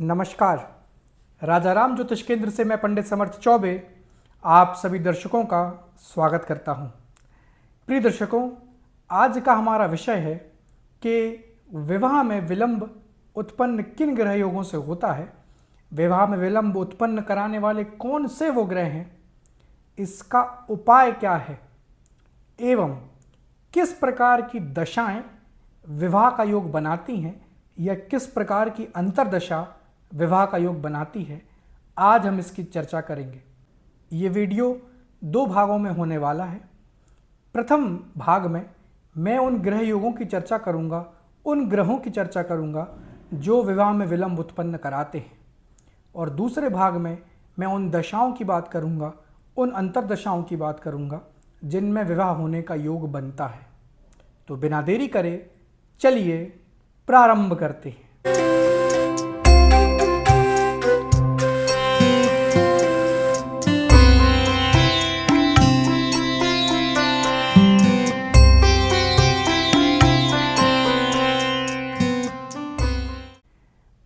नमस्कार। राजा राम ज्योतिष केंद्र से मैं पंडित समर्थ चौबे आप सभी दर्शकों का स्वागत करता हूं। प्रिय दर्शकों, आज का हमारा विषय है कि विवाह में विलंब उत्पन्न किन ग्रह योगों से होता है, विवाह में विलंब उत्पन्न कराने वाले कौन से वो ग्रह हैं, इसका उपाय क्या है एवं किस प्रकार की दशाएं विवाह का योग बनाती हैं या किस प्रकार की अंतर्दशा विवाह का योग बनाती है। आज हम इसकी चर्चा करेंगे। ये वीडियो 2 भागों में होने वाला है। प्रथम भाग में मैं उन ग्रह योगों की चर्चा करूंगा, उन ग्रहों की चर्चा करूंगा जो विवाह में विलंब उत्पन्न कराते हैं, और दूसरे भाग में मैं उन दशाओं की बात करूंगा, उन अंतर्दशाओं की बात करूंगा जिनमें विवाह होने का योग बनता है। तो बिना देरी करे चलिए प्रारंभ करते हैं।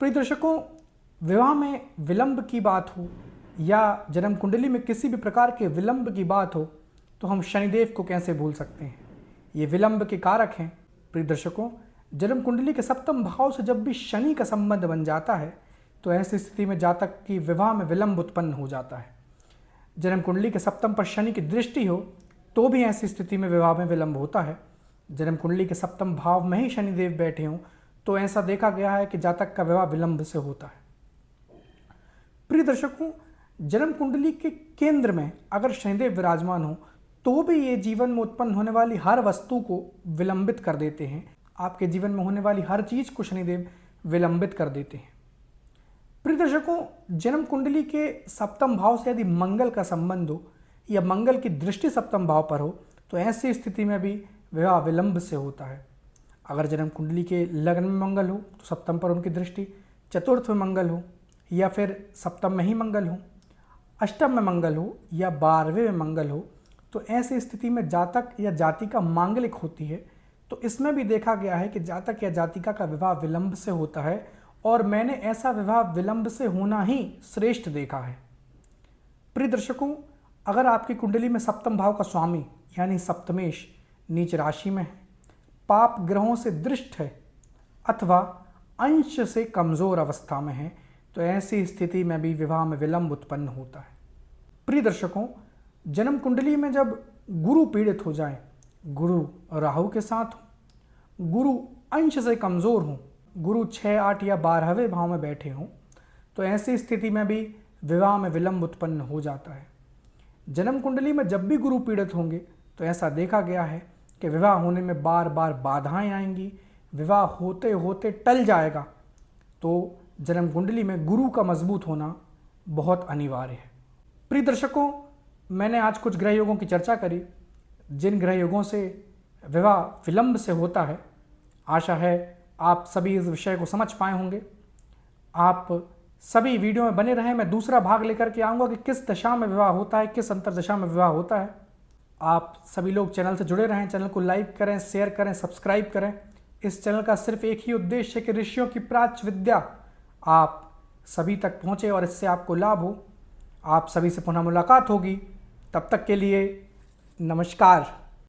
प्रिय दर्शकों, विवाह में विलंब की बात हो या जन्म कुंडली में किसी भी प्रकार के विलंब की बात हो तो हम शनिदेव को कैसे भूल सकते हैं। ये विलंब के कारक हैं। प्रिय दर्शकों, जन्म कुंडली के सप्तम भाव से जब भी शनि का संबंध बन जाता है तो ऐसी स्थिति में जातक की विवाह में विलंब उत्पन्न हो जाता है। जन्म कुंडली के सप्तम पर शनि की दृष्टि हो तो भी ऐसी स्थिति में विवाह में विलंब होता है। जन्म कुंडली के सप्तम भाव में ही शनिदेव बैठे हों तो ऐसा देखा गया है कि जातक का विवाह विलंब से होता है। प्रिय दर्शकों, जन्म कुंडली के केंद्र में अगर शनिदेव विराजमान हो तो भी ये जीवन में उत्पन्न होने वाली हर वस्तु को विलंबित कर देते हैं। आपके जीवन में होने वाली हर चीज को शनिदेव विलंबित कर देते हैं। प्रिय दर्शकों, जन्म कुंडली के सप्तम भाव से यदि मंगल का संबंध हो या मंगल की दृष्टि सप्तम भाव पर हो तो ऐसी स्थिति में भी विवाह विलंब से होता है। अगर जन्म कुंडली के लग्न में मंगल हो तो सप्तम पर उनकी दृष्टि, चतुर्थ में मंगल हो या फिर सप्तम में ही मंगल हो, अष्टम में मंगल हो या 12वें में मंगल हो तो ऐसी स्थिति में जातक या जातिका मांगलिक होती है। तो इसमें भी देखा गया है कि जातक या जातिका का विवाह विलंब से होता है, और मैंने ऐसा विवाह विलंब से होना ही श्रेष्ठ देखा है। प्रिय दर्शकों, अगर आपकी कुंडली में सप्तम भाव का स्वामी यानी सप्तमेश नीच राशि में है, पाप ग्रहों से दृष्ट है अथवा अंश से कमजोर अवस्था में है तो ऐसी स्थिति में भी विवाह में विलंब उत्पन्न होता है। प्रिय दर्शकों, जन्म कुंडली में जब गुरु पीड़ित हो जाए, गुरु राहु के साथ हो, गुरु अंश से कमजोर हो, गुरु 6, 8 या 12वें भाव में बैठे हों तो ऐसी स्थिति में भी विवाह में विलंब उत्पन्न हो जाता है। जन्म कुंडली में जब भी गुरु पीड़ित होंगे तो ऐसा देखा गया है कि विवाह होने में बार बार बाधाएं आएंगी, विवाह होते होते टल जाएगा। तो जन्म कुंडली में गुरु का मजबूत होना बहुत अनिवार्य है। प्रिय दर्शकों, मैंने आज कुछ ग्रह योगों की चर्चा करी जिन ग्रह योगों से विवाह विलंब से होता है। आशा है आप सभी इस विषय को समझ पाए होंगे। आप सभी वीडियो में बने रहें। मैं दूसरा भाग लेकर के आऊँगा कि किस दशा में विवाह होता है, किस अंतर्दशा में विवाह होता है। आप सभी लोग चैनल से जुड़े रहें, चैनल को लाइक करें, शेयर करें, सब्सक्राइब करें। इस चैनल का सिर्फ एक ही उद्देश्य है कि ऋषियों की प्राच्य विद्या आप सभी तक पहुँचे और इससे आपको लाभ हो। आप सभी से पुनः मुलाकात होगी। तब तक के लिए नमस्कार।